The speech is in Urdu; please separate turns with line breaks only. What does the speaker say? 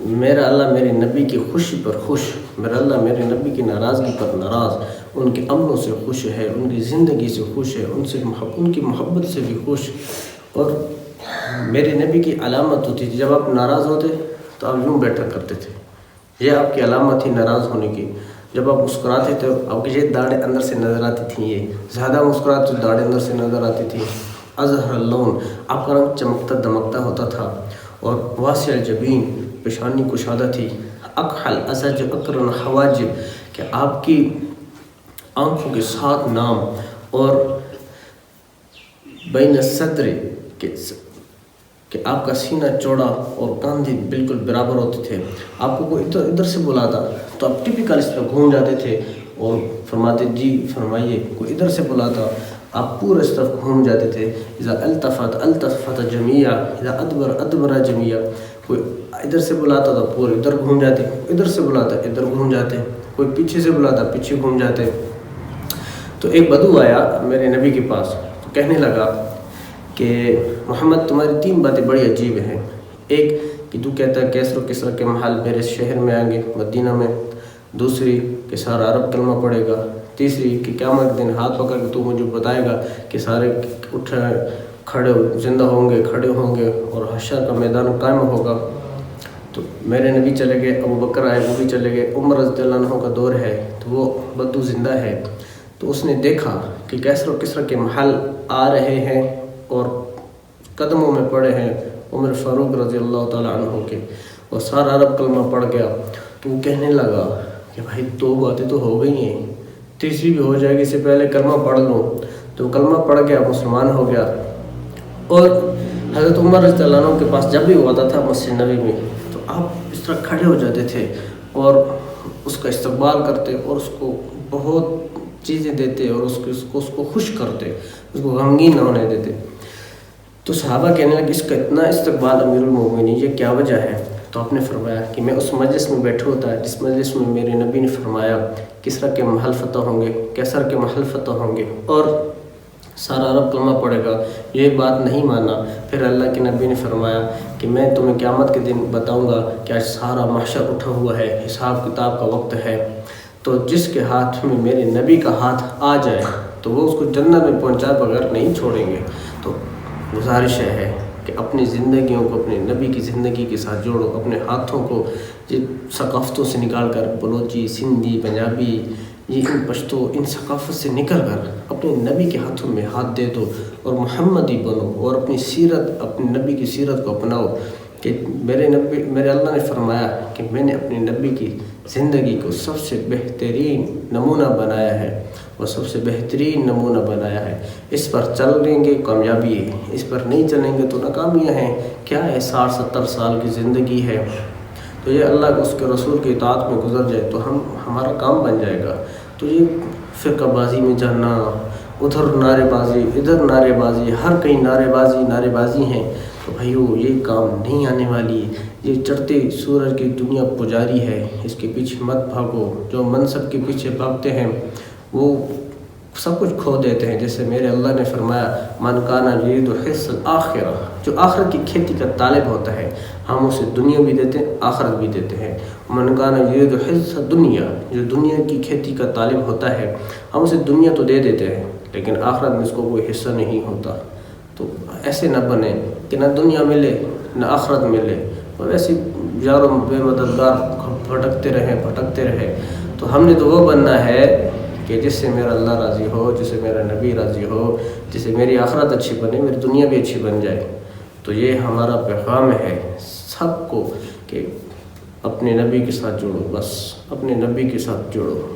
میرا اللہ میرے نبی کی خوشی پر خوش، میرا اللہ میرے نبی کی ناراضگی پر ناراض، ان کے امنوں سے خوش ہے، ان کی زندگی سے خوش ہے، ان کی محبت سے بھی خوش۔ اور میرے نبی کی علامت ہوتی تھی جب آپ ناراض ہوتے تو آپ یوں بیٹھا کرتے تھے، یہ آپ کی علامت تھی ناراض ہونے کی۔ جب آپ مسکراتے تھے آپ کی یہ داڑھیں اندر سے نظر آتی تھیں، یہ زیادہ مسکراتے تو داڑھیں اندر سے نظر آتی تھی۔ اظہر اللون، آپ کا رنگ چمکتا دمکتا ہوتا تھا، اور واسع الجبین، پیشانی کشادہ تھی۔ اکحل ازج اقرن حواجب، کہ آپ کی آنکھوں کے 7 نام، اور بین الصدر، کہ آپ کا سینہ چوڑا اور کاندھے بالکل برابر ہوتے تھے۔ آپ کو کوئی ادھر سے بلاتا تو آپ ٹپیکل اس پہ گھوم جاتے تھے اور فرماتے جی فرمائیے، کوئی ادھر سے بلاتا آپ پورے اس طرف گھوم جاتے تھے۔ اذا التفت جمیعا، اذا ادبر جمیعا، کوئی ادھر سے بلاتا تو پورے ادھر گھوم جاتے، ادھر سے بلاتا ادھر گھوم جاتے، کوئی پیچھے سے بلاتا پیچھے گھوم جاتے۔ تو ایک بدو آیا میرے نبی کے پاس تو کہنے لگا کہ محمد تمہاری 3 باتیں بڑی عجیب ہیں۔ ایک کہ تو کہتا ہے کیسر و کسرا کے محل میرے شہر میں آئیں گے مدینہ میں، دوسری کہ سارا عرب کلمہ پڑے گا، تیسری کہ قیامت کے دن ہاتھ پکڑ کے تو مجھے بتائے گا کہ سارے کھڑے زندہ ہوں گے، کھڑے ہوں گے، اور حشر کا میدان قائم ہوگا۔ تو میرے نبی چلے گئے، ابو بکر آئے وہ بھی چلے گئے، عمر رضی اللہ عنہ کا دور ہے تو وہ بدو زندہ ہے۔ تو اس نے دیکھا کہ کیسر و کسرا کے محل آ رہے ہیں اور قدموں میں پڑے ہیں عمر فاروق رضی اللہ تعالیٰ عنہ کے، اور سارا عرب کلمہ پڑھ گیا۔ تو وہ کہنے لگا کہ بھائی 2 باتیں تو ہو گئی ہیں، تیسری بھی ہو جائے گی، اس سے پہلے کلمہ پڑھ لوں۔ تو کلمہ پڑھ گیا، مسلمان ہو گیا۔ اور حضرت عمر رضی اللہ عنہ کے پاس جب بھی وہ آتا تھا مسجد نبی میں تو آپ اس طرح کھڑے ہو جاتے تھے اور اس کا استقبال کرتے اور اس کو بہت چیزیں دیتے اور اس کو خوش کرتے، اس کو غمگین نہ ہونے دیتے۔ تو صحابہ کہنے لگے اس کا اتنا استقبال امیر المومنین، یہ کیا وجہ ہے؟ تو آپ نے فرمایا کہ میں اس مجلس میں بیٹھا ہوتا ہے جس مجلس میں میرے نبی نے فرمایا کسرا کے محل فتح ہوں گے، کیسر کے محل فتح ہوں گے، اور سارا عرب کلمہ پڑے گا۔ یہ بات نہیں مانا، پھر اللہ کے نبی نے فرمایا کہ میں تمہیں قیامت کے دن بتاؤں گا کہ آج سارا محشر اٹھا ہوا ہے، حساب کتاب کا وقت ہے، تو جس کے ہاتھ میں میرے نبی کا ہاتھ آ جائے تو وہ اس کو جنت میں پہنچائے بغیر نہیں چھوڑیں گے۔ تو گزارش ہے کہ اپنی زندگیوں کو اپنے نبی کی زندگی کے ساتھ جوڑو، اپنے ہاتھوں کو ثقافتوں سے نکال کر، بلوچی، سندھی، پنجابی، یہ ان پشتو ان ثقافت سے نکل کر اپنے نبی کے ہاتھوں میں ہاتھ دے دو اور محمدی بنو، اور اپنی سیرت، اپنے نبی کی سیرت کو اپناؤ۔ کہ میرے اللہ نے فرمایا کہ میں نے اپنے نبی کی زندگی کو سب سے بہترین نمونہ بنایا ہے، اور سب سے بہترین نمونہ بنایا ہے۔ اس پر چل لیں گے کامیابی ہے، اس پر نہیں چلیں گے تو ناکامیاں ہیں۔ کیا ہے 60-70 سال کی زندگی ہے، تو یہ اللہ کو اس کے رسول کی اطاعت میں گزر جائے تو ہمارا کام بن جائے گا۔ تو یہ فرقہ بازی میں جانا، ادھر نعرے بازی ادھر نعرے بازی، ہر کہیں نعرے بازی ہیں، تو بھائیو یہ کام نہیں آنے والی۔ یہ چڑھتے سورج کی دنیا پجاری ہے، اس کے پیچھے مت بھاگو۔ جو منصب کے پیچھے بھاگتے ہیں وہ سب کچھ کھو دیتے ہیں۔ جیسے میرے اللہ نے فرمایا من کان یرید حرث الآخرہ، جو آخرت کی کھیتی کا طالب ہوتا ہے ہم اسے دنیا بھی دیتے ہیں آخرت بھی دیتے ہیں۔ من کان یرید حرث الدنیا، جو دنیا کی کھیتی کا طالب ہوتا ہے ہم اسے دنیا تو دے دیتے ہیں لیکن آخرت میں اس کو کوئی حصہ نہیں ہوتا۔ تو ایسے نہ بنے کہ نہ دنیا ملے نہ آخرت ملے، اور ایسی یاروں بے مددگار بھٹکتے رہے۔ تو ہم نے تو وہ بننا ہے کہ جس سے میرا اللہ راضی ہو، جس سے میرا نبی راضی ہو، جس سے میری آخرت اچھی بنے، میری دنیا بھی اچھی بن جائے۔ تو یہ ہمارا پیغام ہے سب کو کہ اپنے نبی کے ساتھ جڑو، بس اپنے نبی کے ساتھ جڑو۔